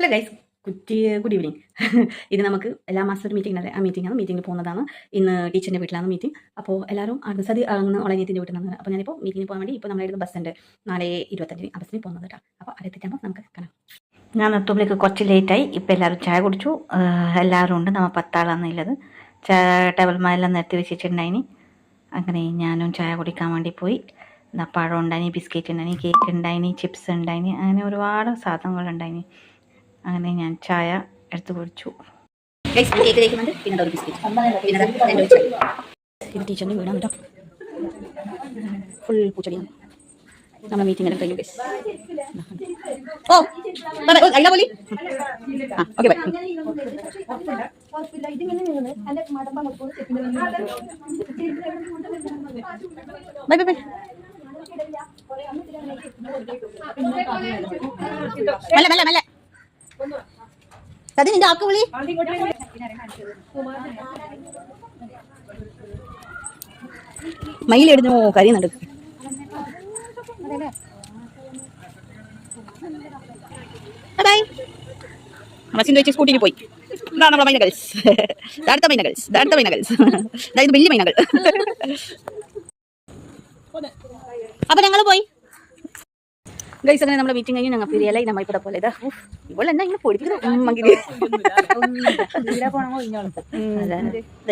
Hello guys, good evening. ഇത് നമുക്ക് എല്ലാ മാസവും ഒരു മീറ്റിംഗ് അല്ലേ, ആ മീറ്റിംഗിൽ പോകുന്നതാണ്. ഇന്ന് ടീച്ചറിൻ്റെ വീട്ടിലാണ് മീറ്റിംഗ്. അപ്പോൾ എല്ലാവരും സതി ഓളനിയത്തിൻ്റെ വീട്ടിൽ നിന്നാണ്. അപ്പോൾ ഞാനിപ്പോൾ മീറ്റിംഗിൽ പോകാൻ വേണ്ടി ഇപ്പോൾ നമ്മുടെ ബസ് ഉണ്ട് 4:25 ആ ബസ്സിൽ പോകുന്നത് കേട്ടോ. അപ്പോൾ അടുത്തെത്തുമ്പോൾ നമുക്ക് കാണാം. ഞാൻ എത്തുമ്പോഴേക്ക് കുറച്ച് ലേറ്റായി. ഇപ്പോൾ എല്ലാവരും ചായ കുടിച്ചു. എല്ലാവരും ഉണ്ട്, നമ്മൾ 10 ആളാണെന്നുള്ളത്. ടേബിൾമാരെല്ലാം നിർത്തി വെച്ചിട്ടുണ്ടായിനി. അങ്ങനെ ഞാനും ചായ കുടിക്കാൻ വേണ്ടി പോയി. പഴം ഉണ്ടായിനി, ബിസ്ക്കറ്റ് ഉണ്ടായിനി, കേക്ക് ഉണ്ടായിനി, ചിപ്സ് ഉണ്ടായിനി, അങ്ങനെ ഒരുപാട് സാധനങ്ങളുണ്ടായിനി. അങ്ങനെ ഞാൻ ചായ എടുത്ത് കുടിച്ചു. ഇത് ടീച്ചറിൻ്റെ വീടാണ് കേട്ടോ. ഫുൾ പൂച്ചെടിയാണ്. നമ്മളെ മീറ്റിംഗ് കഴിഞ്ഞു ഗൈസ്. ഓ അല്ല പോലി. ആ okay bye. Bye bye bye. മെല്ലെ മെല്ലെ മെല്ലെ. അത് നിന്റെ ആക്ക് വിളി. മയിലെടുന്നു കരിയുന്നുണ്ട്. മസിൻ വെച്ച് സ്കൂട്ടിയിൽ പോയി. ഇതാണ് നമ്മളെ മൈനകൾസ്. അടുത്ത മൈനകൾസ്. അതായത് വലിയ മൈനകൾ. അപ്പൊ ഞങ്ങൾ പോയി ഗൈസ്. അങ്ങനെ നമ്മുടെ മീറ്റിംഗ് കഴിഞ്ഞ് ഞങ്ങൾ പിരിയലായി. നമ്മ ഇവിടെ പോലെ ഇതാ ഇവളെന്നാ ഇങ്ങനെ പൊടിപ്പിക്കുന്നു.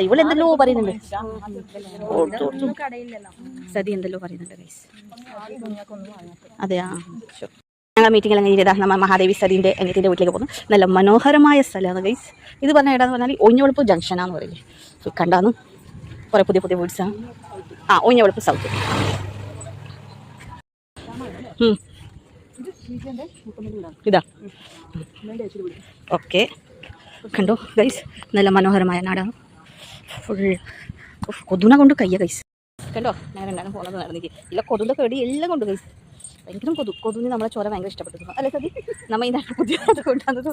ഇവളെന്തല്ലോ പറയുന്നുണ്ട്. സതി എന്തെല്ലോ പറയുന്നുണ്ട് ഗൈസ്. അതെയാ, ഞങ്ങൾ മീറ്റിംഗ് എല്ലാം കഴിഞ്ഞിട്ട് നമ്മൾ മഹാദേവി സതീൻ്റെ അനിയത്തിൻ്റെ വീട്ടിലേക്ക് പോകുന്നു. നല്ല മനോഹരമായ സ്ഥലമാണ് ഗൈസ്. ഇത് പറഞ്ഞാൽ ഏടാന്ന് പറഞ്ഞാൽ ഒഞ്ഞവെളുപ്പ് ജംഗ്ഷനാന്ന് പറയില്ലേ. കണ്ടാന്ന് കുറേ പുതിയ പുതിയ വീട്സാണ്. ഒഞ്ഞവെളുപ്പ് സൗത്ത്. ഇതാ ഓക്കെ, കണ്ടോ ഗൈസ്, നല്ല മനോഹരമായ നാടാണ്. ഫുൾ കൊതുന കൊണ്ട് കയ്യ ഗൈസ്. കണ്ടോ, ഞാൻ രണ്ടാണ് പോകുന്നത് നടന്നിട്ട്. ഇല്ല കൊതുൻ്റെ കേടി എല്ലാം കൊണ്ട് ഗൈസ്. ഭയങ്കര കൊതുവിന് നമ്മളെ ചോര ഭയങ്കര ഇഷ്ടപ്പെട്ടു അല്ലേ സതി? നമ്മ ഈ നാട്ടിൽ പുതിയ കൊണ്ടുവന്നത്.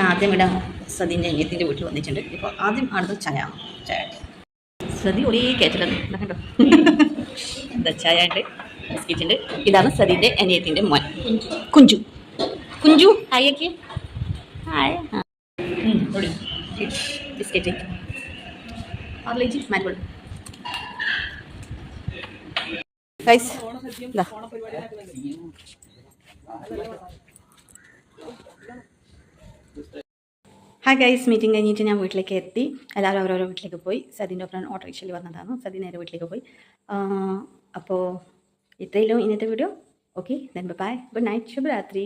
ആദ്യം ഇവിടെ സതിൻ്റെ അനിയത്തിൻ്റെ വീട്ടിൽ വന്നിട്ടുണ്ട്. ഇപ്പോൾ ആദ്യം അടുത്ത ചായ സതി ഒരേ കയറ്റലുണ്ട്. കണ്ടോ, എന്താ ചായ ഉണ്ട്, ബിസ്ക്കറ്റ് ഉണ്ട്. ഇതാണ് സതിൻ്റെ അനിയത്തിൻ്റെ മോൻ കുഞ്ചു. ഹായൊക്കെ ഹായ്. ബിസ്ക്കറ്റ് ഓർലേജ് മാറ്റോൾ ഗൈസ്. ഹായ് ഗൈസ്, മീറ്റിംഗ് കഴിഞ്ഞിട്ട് ഞാൻ വീട്ടിലേക്ക് എത്തി. എല്ലാവരും ഓരോരോ വീട്ടിലേക്ക് പോയി. സതിൻ്റെ ഒപ്പം ഓട്ടോറിക്ഷയിൽ വന്നതാണ്. സതി നേരെ വീട്ടിലേക്ക് പോയി. അപ്പോൾ ഇത്രയല്ലോ ഇന്നത്തെ video. Okay, then bye, good night, ശുഭരാത്രി.